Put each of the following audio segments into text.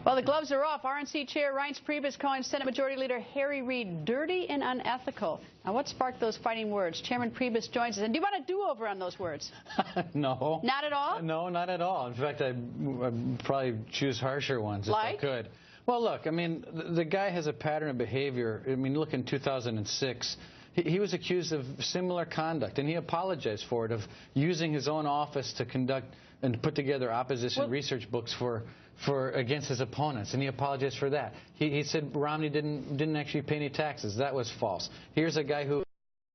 Well, the gloves are off. RNC Chair Reince Priebus calling Senate Majority Leader Harry Reid dirty and unethical. Now, what sparked those fighting words? Chairman Priebus joins us. And do you want a do-over on those words? No. Not at all? No, not at all. In fact, I'd probably choose harsher ones if I could. Well, look, I mean, the guy has a pattern of behavior. I mean, look, in 2006, he was accused of similar conduct, and he apologized for it, of using his own office to conduct and put together opposition research books against his opponents, and he apologized for that. He said Romney didn't actually pay any taxes. That was false. Here's a guy who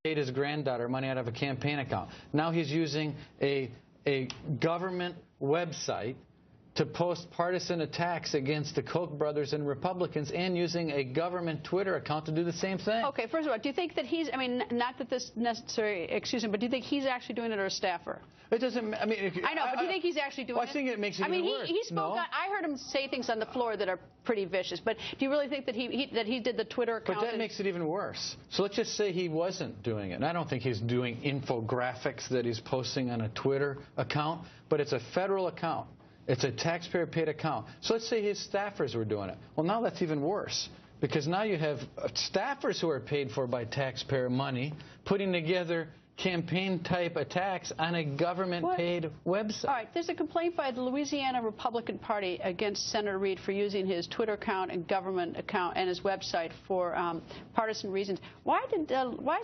paid his granddaughter money out of a campaign account. Now he's using a government website to post partisan attacks against the Koch brothers and Republicans, and using a government Twitter account to do the same thing. Okay, first of all, do you think that he's, I mean, not that this necessarily, excuse me, but do you think he's actually doing it, or a staffer? It doesn't, I mean... I know, but do you think he's actually doing it? I think it makes it even worse. He spoke on, I heard him say things on the floor that are pretty vicious, but do you really think that he did the Twitter account? But that makes it even worse. So let's just say he wasn't doing it. And I don't think he's doing infographics that he's posting on a Twitter account, but it's a federal account. It's a taxpayer-paid account. So let's say his staffers were doing it. Well, now that's even worse, because now you have staffers who are paid for by taxpayer money putting together campaign-type attacks on a government-paid website. All right, there's a complaint by the Louisiana Republican Party against Senator Reid for using his Twitter account and government account and his website for partisan reasons. Why is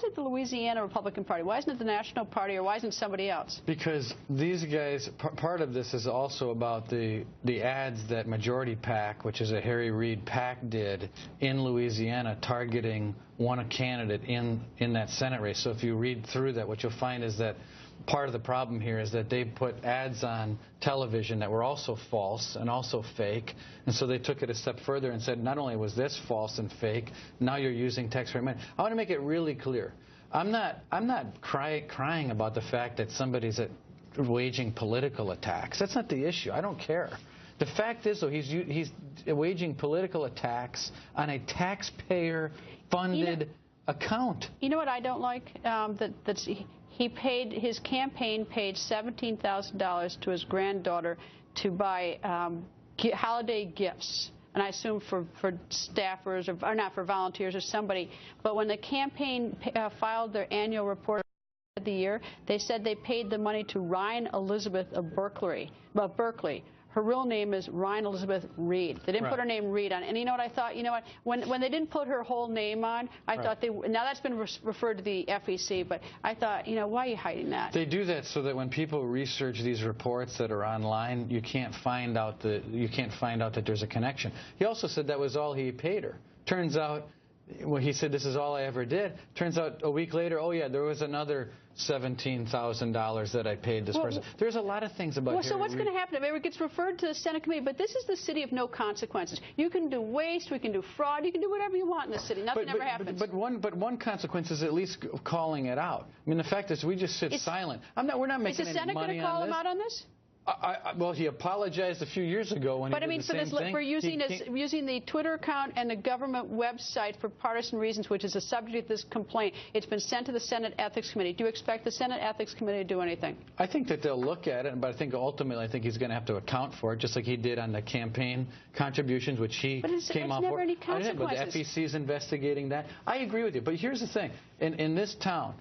it the Louisiana Republican Party? Why isn't it the National Party, or why isn't it somebody else? Because these guys, part of this is also about the ads that Majority PAC, which is a Harry Reid PAC, did in Louisiana targeting one candidate in that Senate race. So if you read through that, what you'll find is that part of the problem here is that they put ads on television that were also false and also fake, and so they took it a step further and said, not only was this false and fake, now you're using taxpayer money. I want to make it really clear. I'm not crying about the fact that somebody's waging political attacks. That's not the issue. I don't care. The fact is, though, he's waging political attacks on a taxpayer-funded account. You know what I don't like? His campaign paid $17,000 to his granddaughter to buy holiday gifts, and I assume for staffers or not, for volunteers or somebody. But when the campaign filed their annual report of the year, they said they paid the money to Ryan Elizabeth of Berkeley. Her real name is Ryan Elizabeth Reid. They didn't put her name Reid on. And you know what I thought? You know what? When they didn't put her whole name on, I thought now that's been referred to the FEC, but I thought, you know, why are you hiding that? They do that so that when people research these reports that are online, you can't find out that there's a connection. He also said that was all he paid her. Turns out, well, he said, this is all I ever did. Turns out a week later, oh, yeah, there was another $17,000 that I paid this person. There's a lot of things about Harry Reid. So what's going to happen? I mean, it gets referred to the Senate committee, but this is the city of no consequences. You can do waste, we can do fraud, you can do whatever you want in this city. Nothing ever happens. But one consequence is at least calling it out. I mean, the fact is we just sit silent. We're not making any money on this. Is the Senate going to call him out on this? Well, he apologized a few years ago when he did the same thing. For using the Twitter account and the government website for partisan reasons, which is the subject of this complaint. It's been sent to the Senate Ethics Committee. Do you expect the Senate Ethics Committee to do anything? I think that they'll look at it, but I think ultimately he's going to have to account for it, just like he did on the campaign contributions, which he came off for. But it's never any consequences. But the FEC is investigating that. I agree with you, but here's the thing. In this town,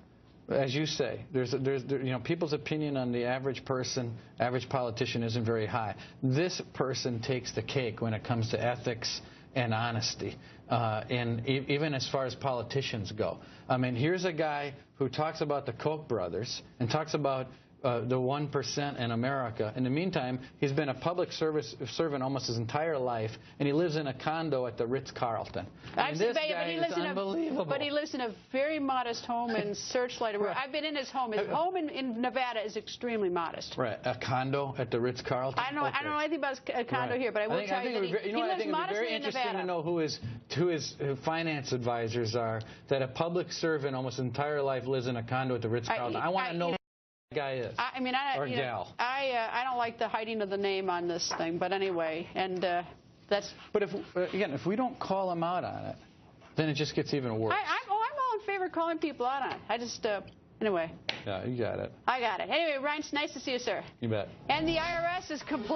as you say, there's people's opinion on the average person, average politician isn't very high. This person takes the cake when it comes to ethics and honesty, and even as far as politicians go. I mean, here's a guy who talks about the Koch brothers and talks about the 1% in America. In the meantime, he's been a public servant almost his entire life, and he lives in a condo at the Ritz-Carlton. This guy is unbelievable. But he lives in a very modest home in Searchlight. I've been in his home. His home in Nevada is extremely modest. Right. A condo at the Ritz-Carlton? I don't know anything about a condo here, but I will tell you that he lives modestly in Nevada. I think it would be very interesting to know who his finance advisors are, that a public servant almost his entire life lives in a condo at the Ritz-Carlton. I want to know guy is. I mean, I don't like the hiding of the name on this thing, but anyway, and that's. But if we don't call him out on it, then it just gets even worse. I'm all in favor of calling people out on it. I just anyway. Yeah, you got it. I got it. Anyway, Reince, nice to see you, sir. You bet. And the IRS is complete.